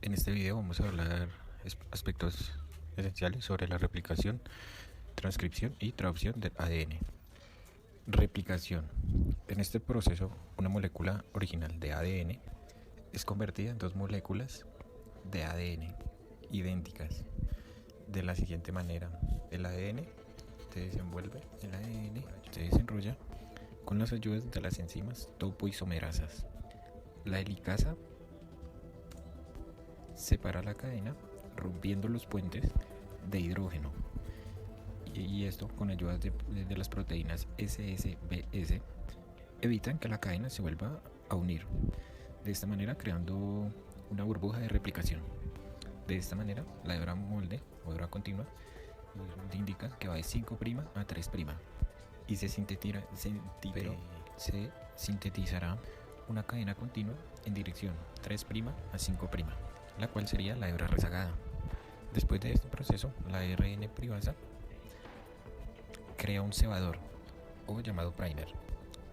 En este video vamos a hablar aspectos esenciales sobre la replicación, transcripción y traducción del ADN. Replicación. En este proceso, una molécula original de ADN es convertida en dos moléculas de ADN idénticas. De la siguiente manera, el ADN se desenrolla con las ayudas de las enzimas topoisomerasas. La helicasa separa la cadena rompiendo los puentes de hidrógeno, y esto con ayuda de las proteínas SSBS evitan que la cadena se vuelva a unir, de esta manera creando una burbuja de replicación. De esta manera la hebra molde o hebra continua indica que va de 5' a 3' y se sintetizará una cadena continua en dirección 3' a 5', la cual sería la hebra rezagada. Después de este proceso, la ARN privasa crea un cebador o llamado primer,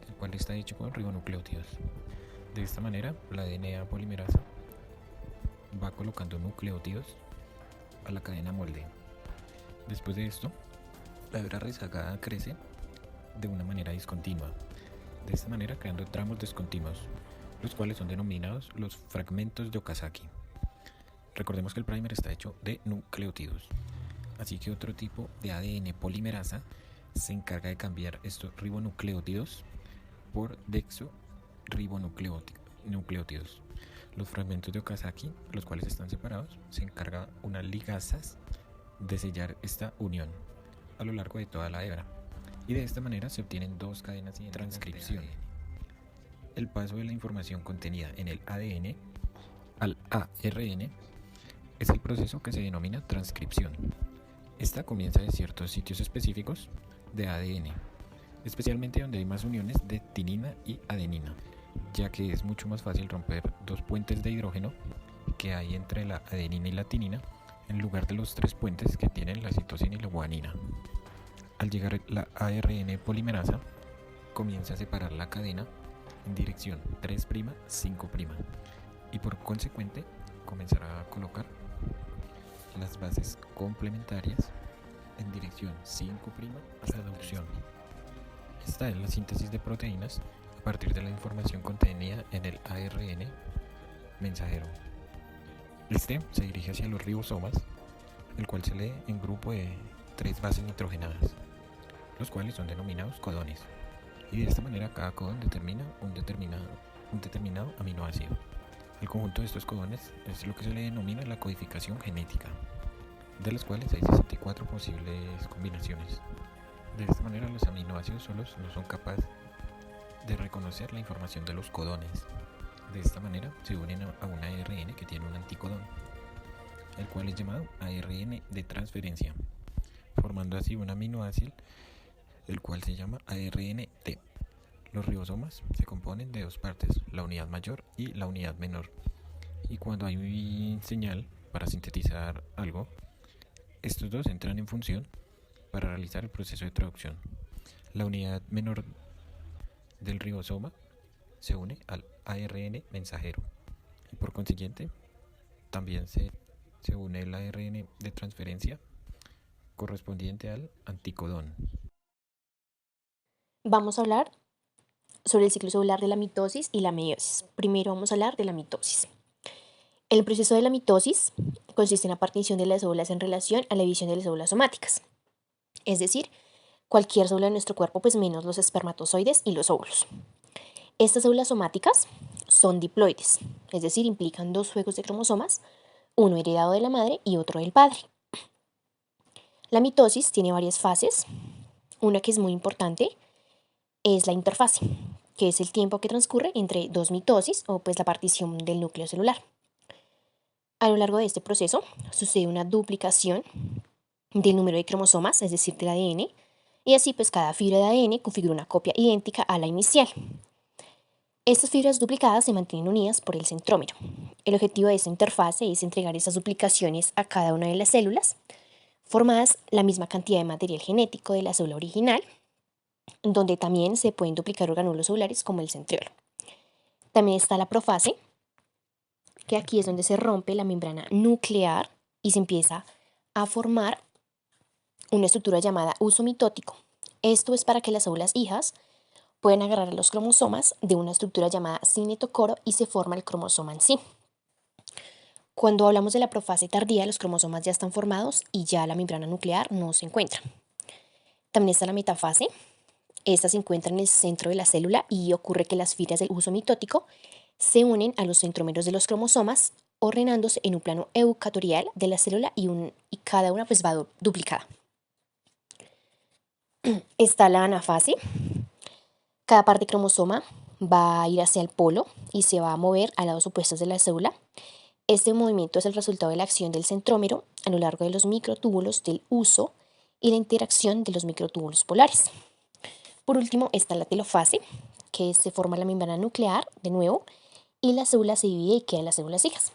el cual está hecho con ribonucleótidos. De esta manera, la DNA polimerasa va colocando nucleótidos a la cadena molde. Después de esto, la hebra rezagada crece de una manera discontinua, de esta manera creando tramos discontinuos, los cuales son denominados los fragmentos de Okazaki. Recordemos que el primer está hecho de nucleótidos, así que otro tipo de ADN polimerasa se encarga de cambiar estos ribonucleótidos por dexorribonucleótidos. Los fragmentos de Okazaki, los cuales están separados, se encarga unas ligasas de sellar esta unión a lo largo de toda la hebra, y de esta manera se obtienen dos cadenas de transcripción. El paso de la información contenida en el ADN al ARN es el proceso que se denomina transcripción. Esta comienza de ciertos sitios específicos de ADN, especialmente donde hay más uniones de timina y adenina, ya que es mucho más fácil romper dos puentes de hidrógeno que hay entre la adenina y la timina en lugar de los tres puentes que tienen la citosina y la guanina. Al llegar la ARN polimerasa, comienza a separar la cadena en dirección 3', 5', y por consecuente comenzará a colocar las bases complementarias en dirección 5' a traducción. Esta es la síntesis de proteínas a partir de la información contenida en el ARN mensajero. Este se dirige hacia los ribosomas, el cual se lee en grupo de 3 bases nitrogenadas, los cuales son denominados codones, y de esta manera cada codón determina un determinado aminoácido. El conjunto de estos codones es lo que se le denomina la codificación genética, de las cuales hay 64 posibles combinaciones. De esta manera los aminoácidos solos no son capaces de reconocer la información de los codones. De esta manera se unen a un ARN que tiene un anticodón, el cual es llamado ARN de transferencia, formando así un aminoácido, el cual se llama ARNT. Los ribosomas se componen de dos partes, la unidad mayor y la unidad menor, y cuando hay señal para sintetizar algo, estos dos entran en función para realizar el proceso de traducción. La unidad menor del ribosoma se une al ARN mensajero, y por consiguiente también se une el ARN de transferencia correspondiente al anticodón. Vamos a hablar sobre el ciclo celular de la mitosis y la meiosis. Primero vamos a hablar de la mitosis. El proceso de la mitosis consiste en la partición de las células en relación a la división de las células somáticas, es decir, cualquier célula de nuestro cuerpo, pues menos los espermatozoides y los óvulos. Estas células somáticas son diploides, es decir, implican dos juegos de cromosomas, uno heredado de la madre y otro del padre. La mitosis tiene varias fases. Una que es muy importante es la interfase, que es el tiempo que transcurre entre dos mitosis o pues la partición del núcleo celular. A lo largo de este proceso sucede una duplicación del número de cromosomas, es decir, del ADN, y así pues cada fibra de ADN configura una copia idéntica a la inicial. Estas fibras duplicadas se mantienen unidas por el centrómero. El objetivo de esta interfase es entregar esas duplicaciones a cada una de las células, formadas la misma cantidad de material genético de la célula original, donde también se pueden duplicar orgánulos celulares como el centriolo. También está la profase, que aquí es donde se rompe la membrana nuclear y se empieza a formar una estructura llamada uso mitótico. Esto es para que las células hijas puedan agarrar a los cromosomas de una estructura llamada cinetocoro y se forma el cromosoma en sí. Cuando hablamos de la profase tardía, los cromosomas ya están formados y ya la membrana nuclear no se encuentra. También está la metafase. Esta se encuentra en el centro de la célula y ocurre que las fibras del uso mitótico se unen a los centrómeros de los cromosomas, ordenándose en un plano eucatorial de la célula y cada una pues va duplicada. Está la anafase. Cada parte cromosoma va a ir hacia el polo y se va a mover a lados opuestos de la célula. Este movimiento es el resultado de la acción del centrómero a lo largo de los microtúbulos del uso y la interacción de los microtúbulos polares. Por último está la telofase, que se forma la membrana nuclear de nuevo y la célula se divide y quedan las células hijas.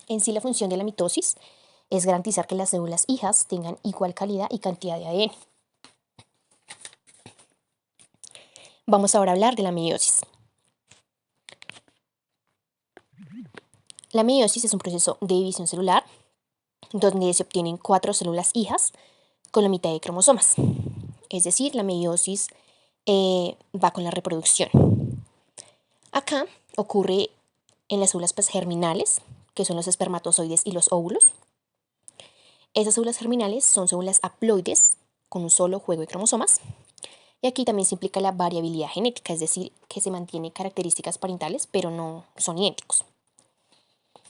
En sí la función de la mitosis es garantizar que las células hijas tengan igual calidad y cantidad de ADN. Vamos ahora a hablar de la meiosis. La meiosis es un proceso de división celular donde se obtienen 4 células hijas con la mitad de cromosomas. Es decir, la meiosis va con la reproducción. Acá ocurre en las células germinales, que son los espermatozoides y los óvulos. Esas células germinales son células haploides con un solo juego de cromosomas. Y aquí también se implica la variabilidad genética, es decir, que se mantienen características parentales, pero no son idénticos.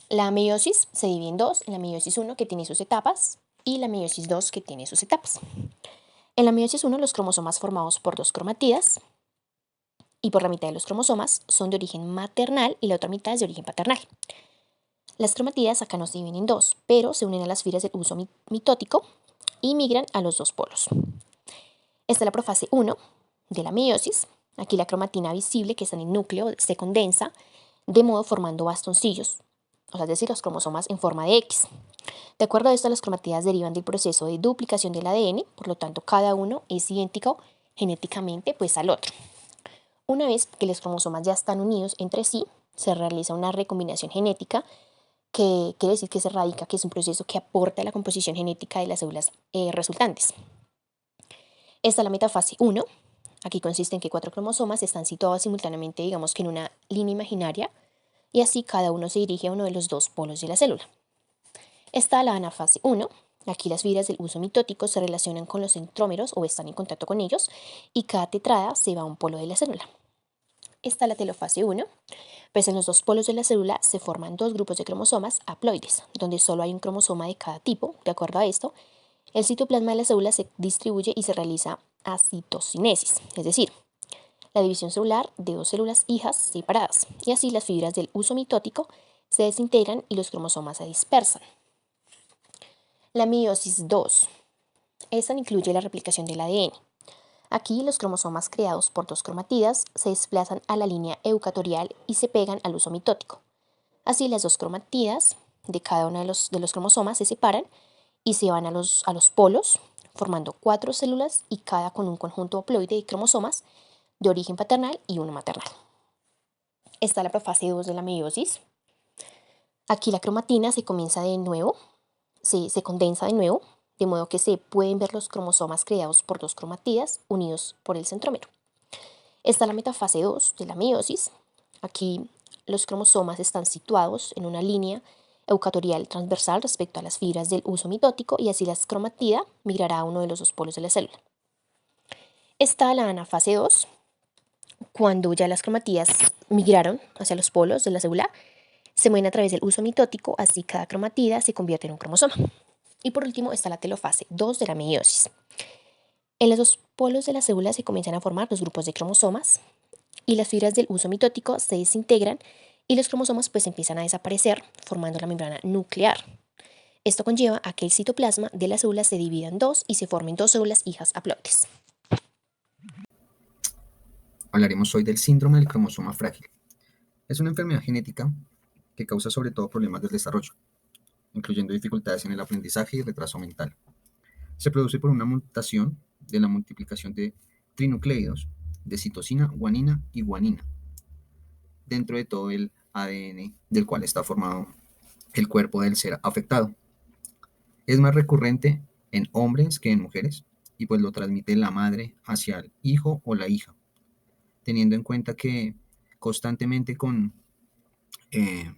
La meiosis se divide en dos, la meiosis 1 que tiene sus etapas y la meiosis 2 que tiene sus etapas. En la meiosis 1 los cromosomas formados por dos cromatidas y por la mitad de los cromosomas son de origen maternal y la otra mitad es de origen paternal. Las cromatidas acá no se dividen en dos, pero se unen a las fibras del uso mitótico y migran a los dos polos. Está la profase 1 de la meiosis. Aquí la cromatina visible que está en el núcleo se condensa de modo formando bastoncillos, o sea, es decir, los cromosomas en forma de X. De acuerdo a esto, las cromatidas derivan del proceso de duplicación del ADN, por lo tanto, cada uno es idéntico genéticamente pues, al otro. Una vez que los cromosomas ya están unidos entre sí, se realiza una recombinación genética, que quiere decir que se radica, que es un proceso que aporta a la composición genética de las células resultantes. Está la metafase 1. Aquí consiste en que 4 cromosomas están situados simultáneamente, digamos que en una línea imaginaria, y así cada uno se dirige a uno de los dos polos de la célula. Está la anafase 1. Aquí las fibras del uso mitótico se relacionan con los centrómeros o están en contacto con ellos, y cada tetrada se va a un polo de la célula. Está la telofase 1. Pues en los dos polos de la célula se forman dos grupos de cromosomas haploides, donde solo hay un cromosoma de cada tipo. De acuerdo a esto, el citoplasma de la célula se distribuye y se realiza acitocinesis, es decir, la división celular de dos células hijas separadas, y así las fibras del uso mitótico se desintegran y los cromosomas se dispersan. La meiosis 2. Esta incluye la replicación del ADN. Aquí los cromosomas creados por dos cromatidas se desplazan a la línea eucatorial y se pegan al uso mitótico. Así las dos cromatidas de cada uno de los cromosomas se separan y se van a los polos, formando 4 células y cada con un conjunto haploide de cromosomas de origen paternal y uno maternal. Está la profase 2 de la meiosis. Aquí la cromatina se condensa de nuevo, de modo que se pueden ver los cromosomas creados por dos cromatidas unidos por el centrómero. Está la metafase 2 de la meiosis. Aquí los cromosomas están situados en una línea eucatorial transversal respecto a las fibras del uso mitótico y así la cromatida migrará a uno de los dos polos de la célula. Está la anafase 2. Cuando ya las cromatidas migraron hacia los polos de la célula, se mueven a través del uso mitótico, así cada cromatida se convierte en un cromosoma. Y por último está la telofase 2 de la meiosis. En los dos polos de la célula se comienzan a formar los grupos de cromosomas y las fibras del uso mitótico se desintegran y los cromosomas pues empiezan a desaparecer formando la membrana nuclear. Esto conlleva a que el citoplasma de la célula se divida en dos y se formen dos células hijas haploides. Hablaremos hoy del síndrome del cromosoma frágil. Es una enfermedad genética que causa sobre todo problemas del desarrollo, incluyendo dificultades en el aprendizaje y retraso mental. Se produce por una mutación de la multiplicación de trinucleidos de citosina, guanina y guanina dentro de todo el ADN del cual está formado el cuerpo del ser afectado. Es más recurrente en hombres que en mujeres y pues lo transmite la madre hacia el hijo o la hija, teniendo en cuenta que constantemente con eh,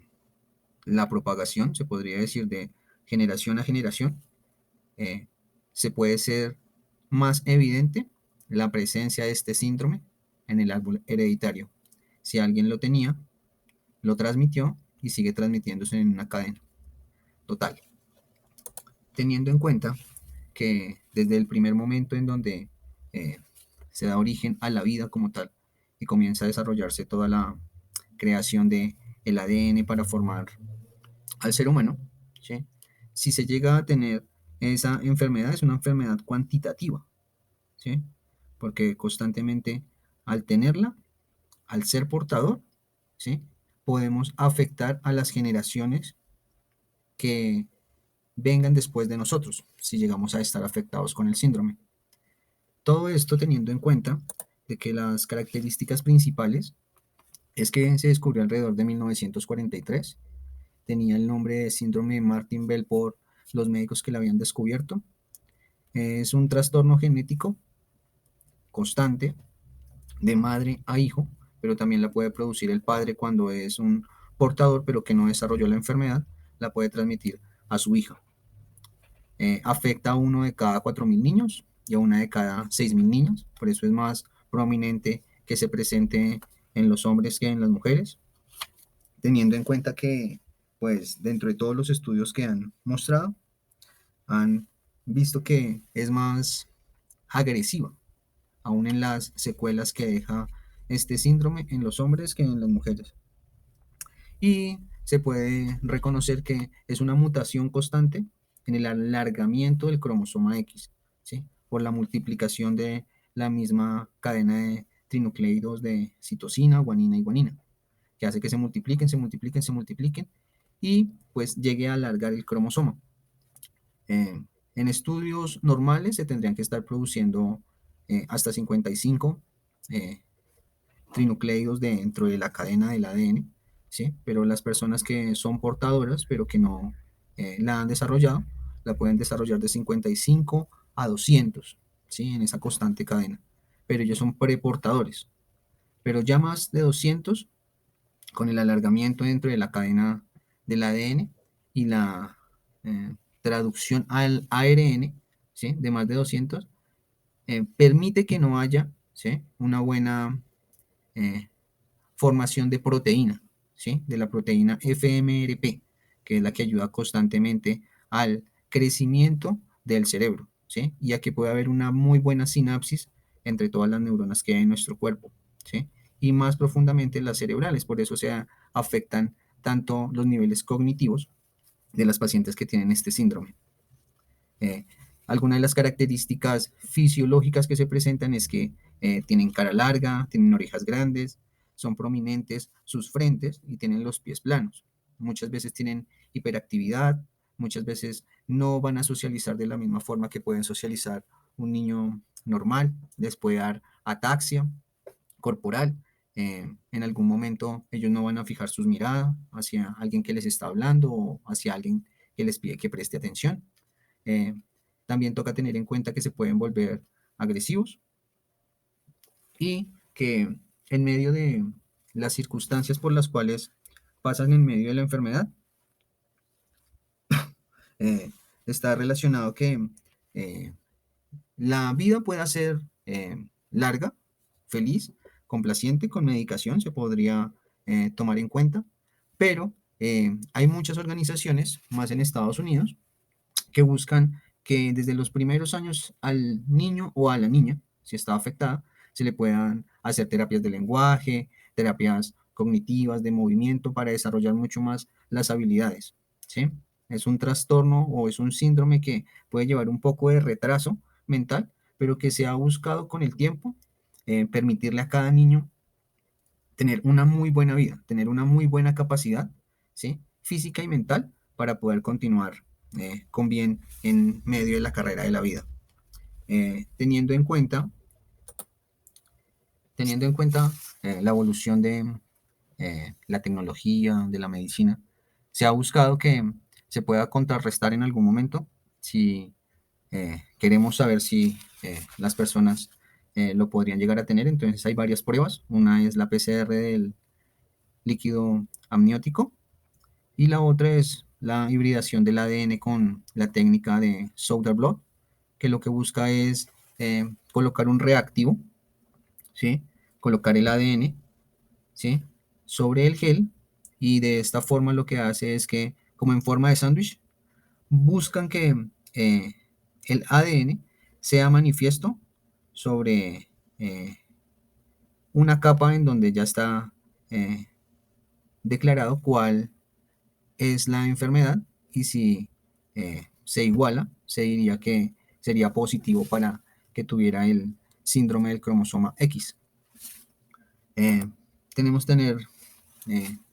la propagación, se podría decir, de generación a generación, eh, se puede ser más evidente la presencia de este síndrome en el árbol hereditario. Si alguien lo tenía, lo transmitió y sigue transmitiéndose en una cadena. Total. Teniendo en cuenta que desde el primer momento en donde eh, se da origen a la vida como tal y comienza a desarrollarse toda la creación de el ADN para formar al ser humano, ¿sí? Si se llega a tener esa enfermedad, es una enfermedad cuantitativa, ¿sí? Porque constantemente al tenerla, al ser portador, ¿sí? Podemos afectar a las generaciones que vengan después de nosotros, si llegamos a estar afectados con el síndrome. Todo esto teniendo en cuenta de que las características principales es que se descubrió alrededor de 1943, tenía el nombre de síndrome de Martin-Bell por los médicos que la habían descubierto. Es un trastorno genético constante de madre a hijo, pero también la puede producir el padre cuando es un portador, pero que no desarrolló la enfermedad, la puede transmitir a su hija. Afecta a uno de cada 4.000 niños y a una de cada 6.000 niñas, por eso es más prominente que se presente en los hombres que en las mujeres, teniendo en cuenta que, pues, dentro de todos los estudios que han mostrado, han visto que es más agresiva, aún en las secuelas que deja este síndrome en los hombres que en las mujeres. Y se puede reconocer que es una mutación constante en el alargamiento del cromosoma X, ¿sí? Por la multiplicación de la misma cadena de trinucleidos de citosina, guanina y guanina, que hace que se multipliquen, se multipliquen, se multipliquen y pues llegue a alargar el cromosoma. En estudios normales se tendrían que estar produciendo hasta 55 trinucleidos dentro de la cadena del ADN, ¿sí? Pero las personas que son portadoras, pero que no la han desarrollado, la pueden desarrollar de 55 a 200, ¿sí? En esa constante cadena. Pero ellos son preportadores. Pero ya más de 200, con el alargamiento dentro de la cadena del ADN y la traducción al ARN, ¿sí? De más de 200, permite que no haya, ¿sí? Una buena formación de proteína, ¿sí? De la proteína FMRP, que es la que ayuda constantemente al crecimiento del cerebro, ¿sí? Y a que pueda haber una muy buena sinapsis entre todas las neuronas que hay en nuestro cuerpo, ¿sí? Y más profundamente las cerebrales, por eso se afectan tanto los niveles cognitivos de las pacientes que tienen este síndrome. Algunas de las características fisiológicas que se presentan es que tienen cara larga, tienen orejas grandes, son prominentes sus frentes y tienen los pies planos. Muchas veces tienen hiperactividad, muchas veces no van a socializar de la misma forma que pueden socializar un niño normal, les puede dar ataxia corporal. En algún momento ellos no van a fijar sus miradas hacia alguien que les está hablando o hacia alguien que les pide que preste atención. Eh, También toca tener en cuenta que se pueden volver agresivos y que en medio de las circunstancias por las cuales pasan en medio de la enfermedad, eh, está relacionado que eh, la vida pueda ser larga, feliz, complaciente, con medicación se podría tomar en cuenta, pero hay muchas organizaciones, más en Estados Unidos, que buscan que desde los primeros años al niño o a la niña, si está afectada, se le puedan hacer terapias de lenguaje, terapias cognitivas, de movimiento, para desarrollar mucho más las habilidades, ¿sí? Es un trastorno o es un síndrome que puede llevar un poco de retraso mental, pero que se ha buscado con el tiempo permitirle a cada niño tener una muy buena vida, tener una muy buena capacidad, ¿sí? Física y mental para poder continuar con bien en medio de la carrera de la vida. Teniendo en cuenta la evolución de la tecnología, de la medicina, se ha buscado que se pueda contrarrestar en algún momento si queremos saber si las personas lo podrían llegar a tener. Entonces hay varias pruebas. Una es la PCR del líquido amniótico y la otra es la hibridación del ADN con la técnica de Southern, que lo que busca es colocar un reactivo, ¿sí? Colocar el ADN, ¿sí? Sobre el gel, y de esta forma lo que hace es que, como en forma de sándwich, buscan que el ADN sea manifiesto sobre una capa en donde ya está eh, declarado cuál es la enfermedad, y si se iguala, se diría que sería positivo para que tuviera el síndrome del cromosoma X. Eh, Tenemos que tener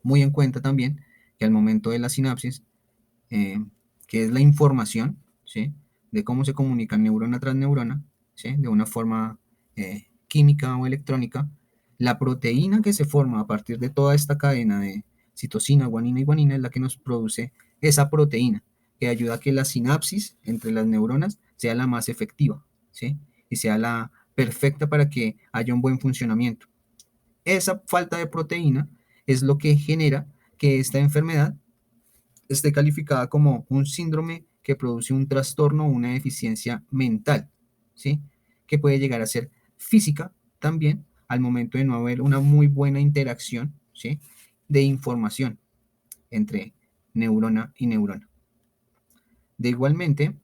muy en cuenta también que al momento de la sinapsis, que es la información, ¿sí?, de cómo se comunican neurona tras neurona, ¿sí?, de una forma química o electrónica, la proteína que se forma a partir de toda esta cadena de citosina, guanina y guanina es la que nos produce esa proteína, que ayuda a que la sinapsis entre las neuronas sea la más efectiva, ¿sí?, y sea la perfecta para que haya un buen funcionamiento. Esa falta de proteína es lo que genera que esta enfermedad esté calificada como un síndrome que produce un trastorno o una deficiencia mental, ¿sí?, que puede llegar a ser física también al momento de no haber una muy buena interacción, ¿sí?, de información entre neurona y neurona. De igualmente,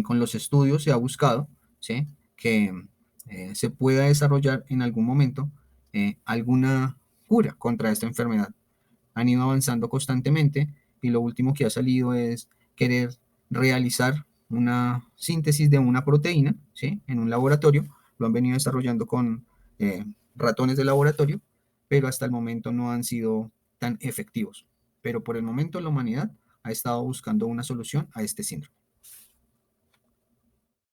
con los estudios se ha buscado, ¿sí?, que se pueda desarrollar en algún momento alguna cura contra esta enfermedad. Han ido avanzando constantemente y lo último que ha salido es querer realizar una síntesis de una proteína, ¿sí?, en un laboratorio. Lo han venido desarrollando con ratones de laboratorio, pero hasta el momento no han sido tan efectivos. Pero por el momento la humanidad ha estado buscando una solución a este síndrome.